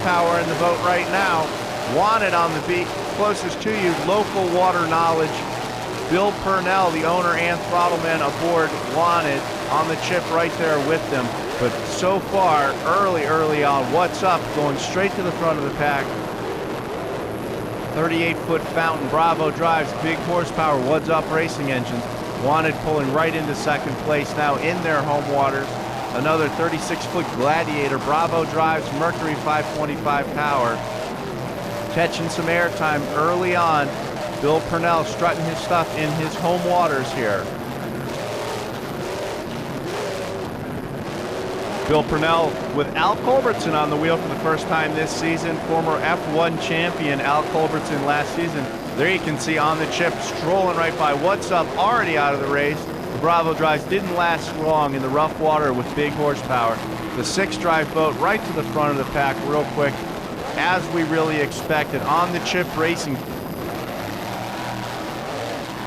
Power in the boat right now. Wanted on the beach, closest to you, local water knowledge. Bill Purnell, the owner and throttleman aboard Wanted, on the chip right there with them. But so far, early on, What's Up going straight to the front of the pack. 38-foot Fountain Bravo drives, big horsepower, What's Up racing engines. Wanted pulling right into second place now in their home waters. Another 36-foot Gladiator Bravo drives, Mercury 525 power. Catching some airtime early on. Bill Purnell strutting his stuff in his home waters here. Bill Purnell with Al Culbertson on the wheel for the first time this season. Former F1 champion Al Culbertson last season. There you can see on the chip, strolling right by. What's Up, already out of the race. The Bravo drives didn't last long in the rough water with big horsepower. The 6-drive boat right to the front of the pack real quick, as we really expected. On the chip racing,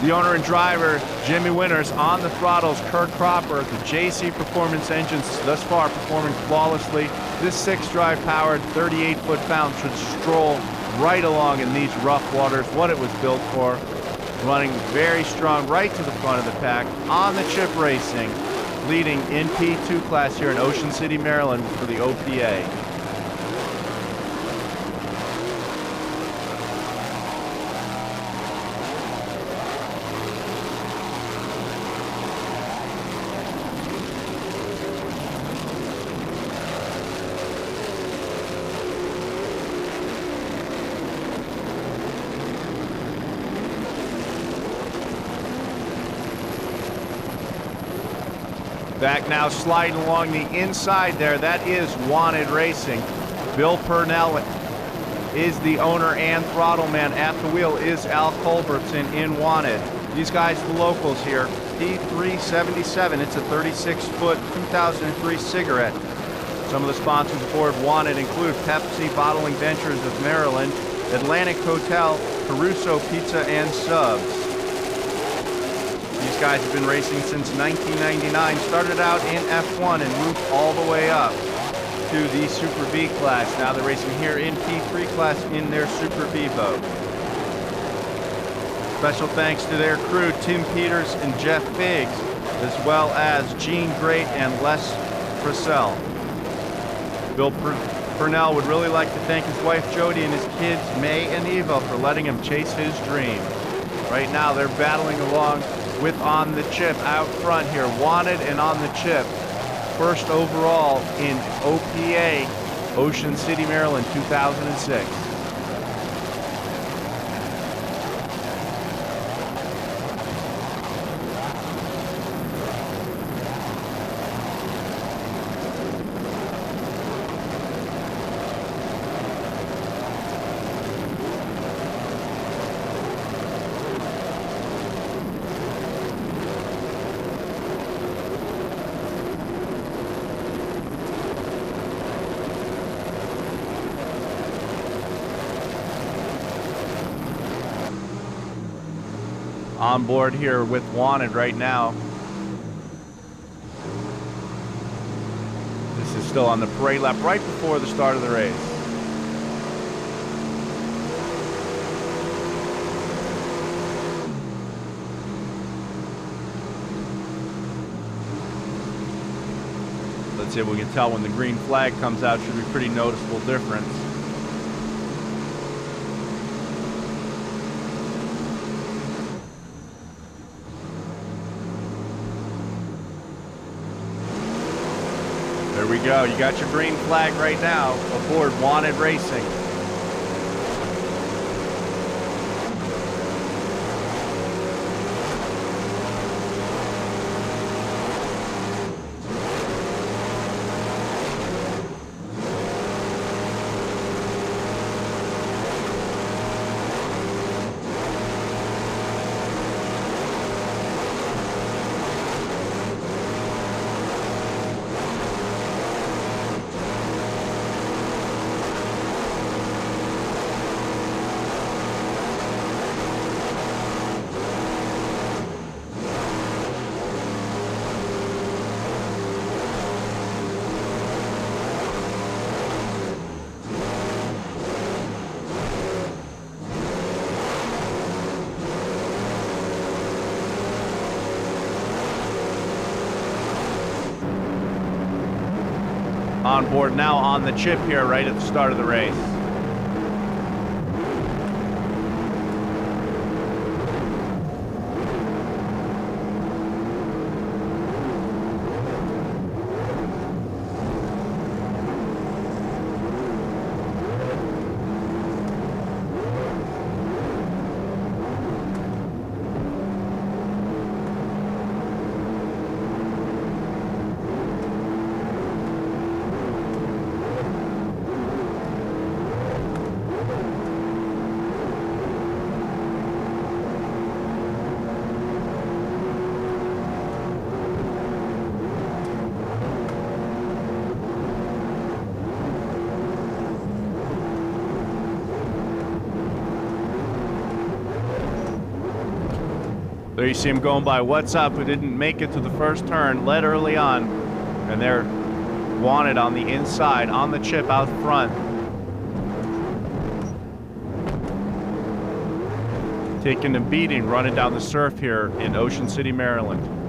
the owner and driver, Jimmy Winters, on the throttles, Kirk Cropper. The JC Performance engines thus far performing flawlessly. This 6-drive powered 38-foot Fountain should stroll right along in these rough waters, what it was built for. Running very strong right to the front of the pack. On the chip racing, leading in P2 class here in Ocean City, Maryland for the OPA. Back now sliding along the inside there, that is Wanted Racing. Bill Purnell is the owner and throttleman. At the wheel is Al Culbertson in Wanted. These guys, the locals here, P377, it's a 36-foot 2003 cigarette. Some of the sponsors aboard Wanted include Pepsi Bottling Ventures of Maryland, Atlantic Hotel, Caruso Pizza and Subs. These guys have been racing since 1999, started out in F1 and moved all the way up to the Super V class. Now they're racing here in P3 class in their Super V boat. Special thanks to their crew, Tim Peters and Jeff Biggs, as well as Gene Great and Les Purcell. Bill Purnell would really like to thank his wife Jody and his kids May and Eva for letting him chase his dream. Right now they're battling along with On the Chip out front here. Wanted and On the Chip. First overall in OPA, Ocean City, Maryland, 2006. On board here with Wanted right now. This is still on the parade lap right before the start of the race. Let's see if we can tell when the green flag comes out. Should be a pretty noticeable difference. There we go. You got your green flag right now aboard Wanted Racing. on board now on the chip here right at the start of the race. There you see him going by What's Up, who didn't make it to the first turn, led early on, and they're wanted on the inside, on the chip out front. Taking a beating, running down the surf here in Ocean City, Maryland.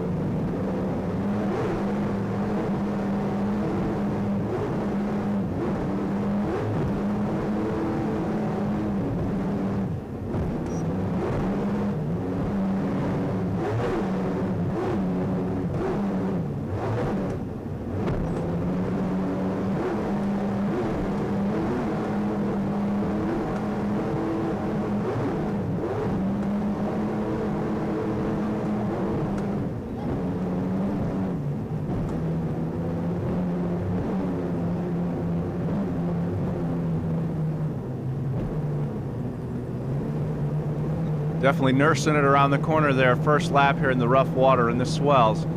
Definitely nursing it around the corner there. First lap here in the rough water in the swells.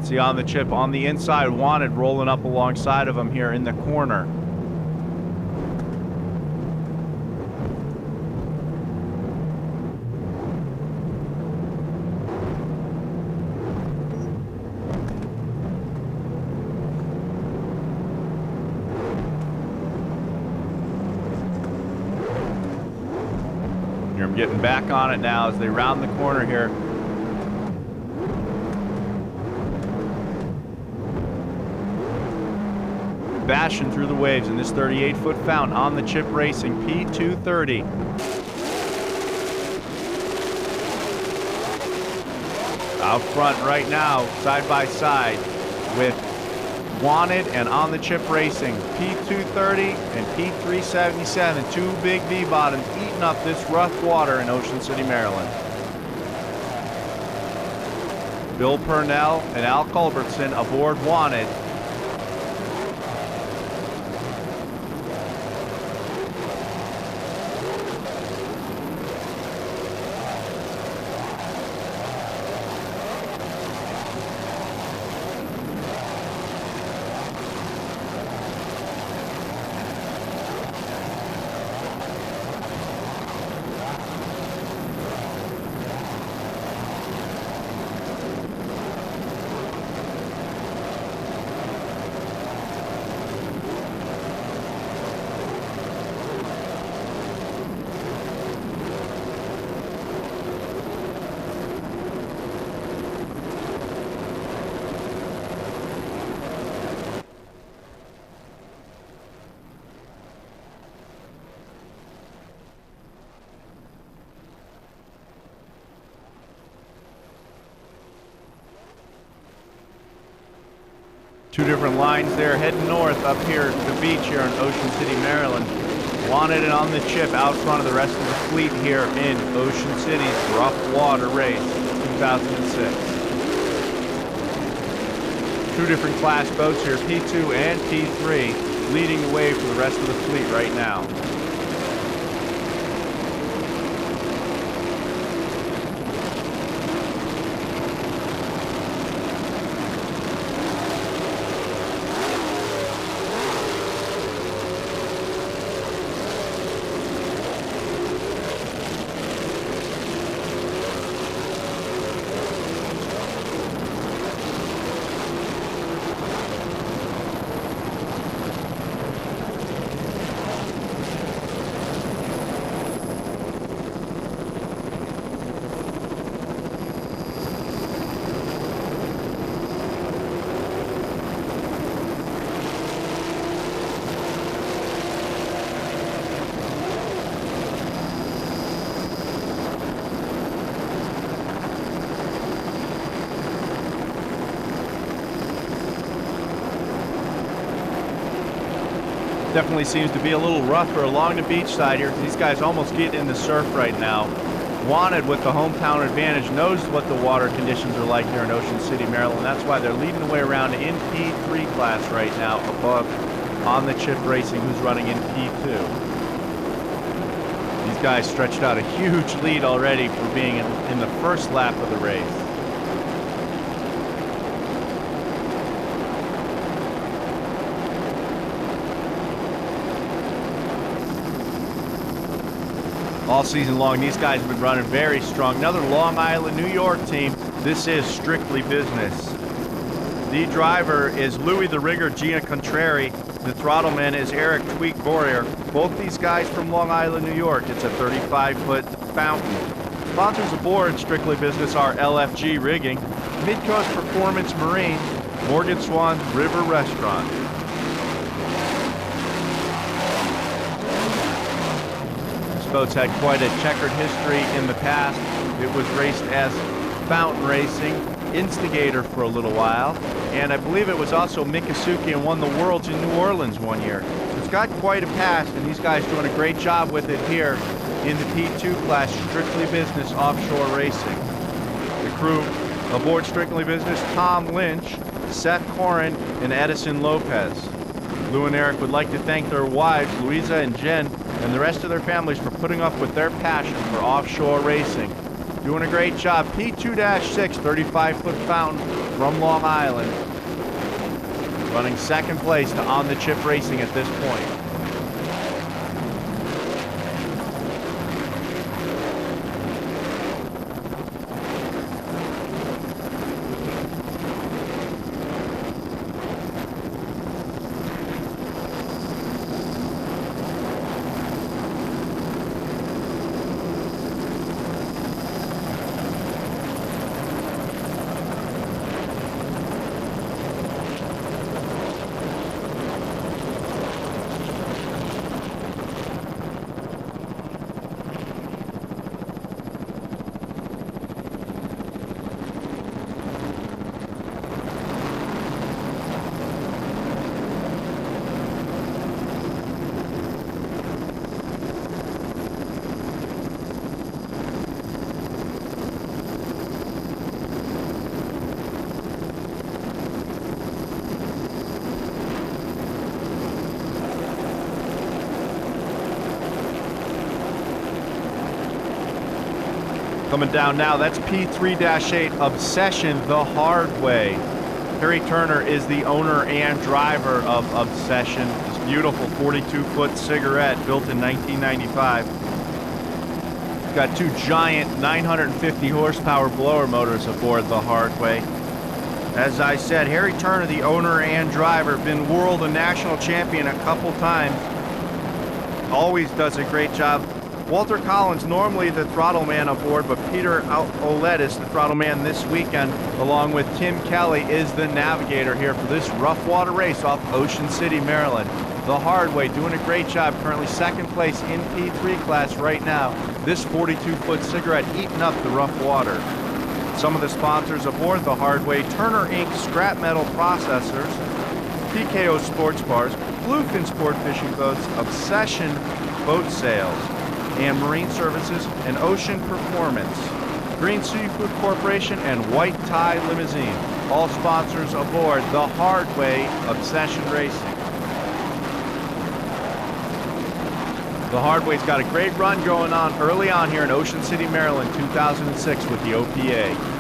See on the chip on the inside, Wanted rolling up alongside of him here in the corner. I'm getting back on it now as they round the corner here. Bashing through the waves in this 38-foot fountain on the chip racing P230. Out front right now, side by side with Wanted and On the Chip Racing, P230 and P377, two big V-bottoms eating up this rough water in Ocean City, Maryland. Bill Purnell and Al Culbertson aboard Wanted. Two different lines there heading north up here to the beach here in Ocean City, Maryland. Wanted and On the Chip out front of the rest of the fleet here in Ocean City's rough water race 2006. Two different class boats here, P2 and P3, leading the way for the rest of the fleet right now. Definitely seems to be a little rougher along the beach side here. These guys almost get in the surf right now. Wanted with the hometown advantage knows what the water conditions are like here in Ocean City, Maryland. That's why they're leading the way around in P3 class right now above On the Chip Racing, who's running in P2. These guys stretched out a huge lead already for being in the first lap of the race. All season long, these guys have been running very strong. Another Long Island, New York team. This is strictly business. The driver is Louis the Rigger Giancontrari. The throttleman is Eric Tweak Boyer. Both these guys from Long Island, New York. It's a 35-foot fountain. Sponsors aboard strictly business are LFG Rigging, Midcoast Performance Marine, Morgan Swan River Restaurant. Boats had quite a checkered history in the past. It was raced as fountain racing, instigator for a little while, and I believe it was also Miccosukee and won the Worlds in New Orleans one year. So it's got quite a past, and these guys doing a great job with it here in the P2 class, strictly business offshore racing. The crew aboard strictly business: Tom Lynch, Seth Corin, and Edison Lopez. Lou and Eric would like to thank their wives, Louisa and Jen, and the rest of their families for putting up with their passion for offshore racing. Doing a great job. P2-6, 35-foot fountain from Long Island. Running second place to On the Chip Racing at this point. Coming down now, that's P3-8, Obsession the Hard Way. Harry Turner is the owner and driver of Obsession. This beautiful 42-foot cigarette built in 1995. It's got two giant 950 horsepower blower motors aboard the Hard Way. As I said, Harry Turner, the owner and driver, been world and national champion a couple times. Always does a great job. Walter Collins, normally the throttle man aboard, but Peter Oledis, the throttle man this weekend, along with Tim Kelly, is the navigator here for this rough water race off Ocean City, Maryland. The Hard Way doing a great job, currently second place in P3 class right now. This 42-foot cigarette eating up the rough water. Some of the sponsors aboard the Hard Way: Turner Inc. Scrap Metal Processors, PKO Sports Bars, Bluefin Sport Fishing Boats, Obsession Boat Sales, and Marine Services and Ocean Performance, Green Seafood Corporation, and White Tie Limousine. All sponsors aboard the Hard Way Obsession Racing. The Hard Way's got a great run going on early on here in Ocean City, Maryland, 2006 with the OPA.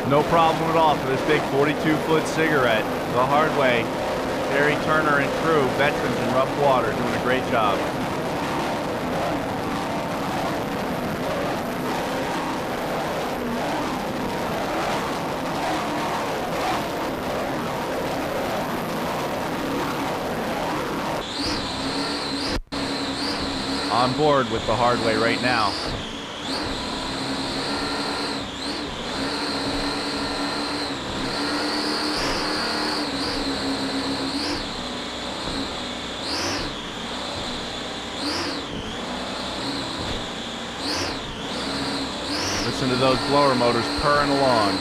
No problem at all for this big 42-foot cigarette. The hard way. Terry Turner and crew, veterans in rough water, doing a great job. On board with the hard way right now. Listen to those blower motors purring along.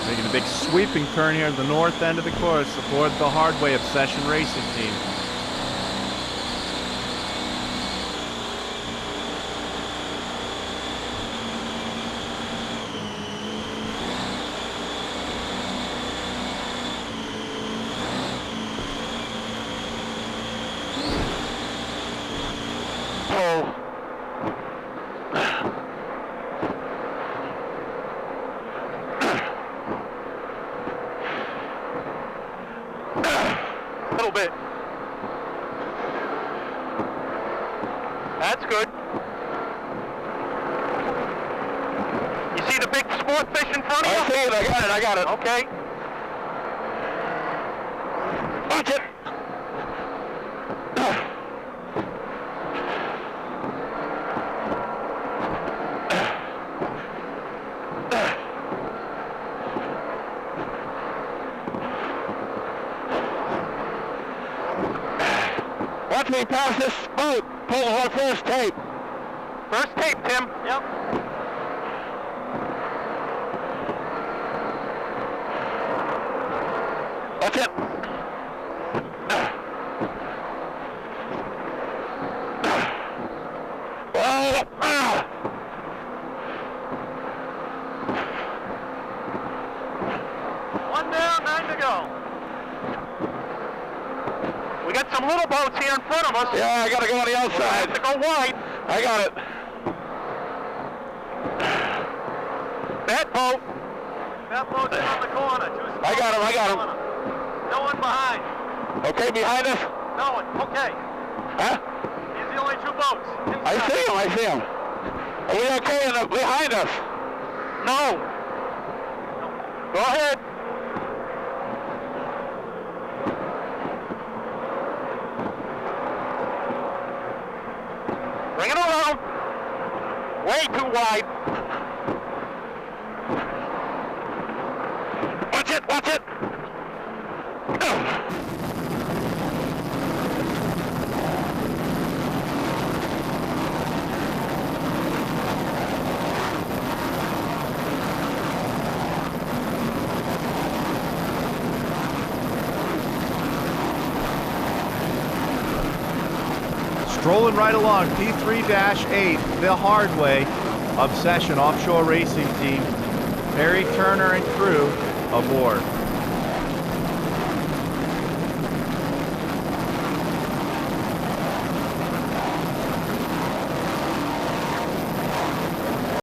Making a big sweeping turn here at the north end of the course aboard the Hardway Obsession Racing Team. Bit. That's good. You see the big sport fish in front of you? I see it, I got it. Okay. Watch it. Watch me pass this boat. Pull the first tape. First tape, Tim. Yep. Watch it. One down, 9 to go. We got some little boats here in front of us. Yeah, I gotta go on the outside. We'll have to go wide. I got it. That boat. That boat's on the corner. I got him. No one behind. Okay, behind us? No one. Okay. Huh? These are the only two boats. I see him. Are we okay behind us? No. Go ahead. Bring it around. Way too wide. Watch it. Strolling right along, P3-8, the hard way, Obsession Offshore Racing Team, Perry Turner and crew aboard.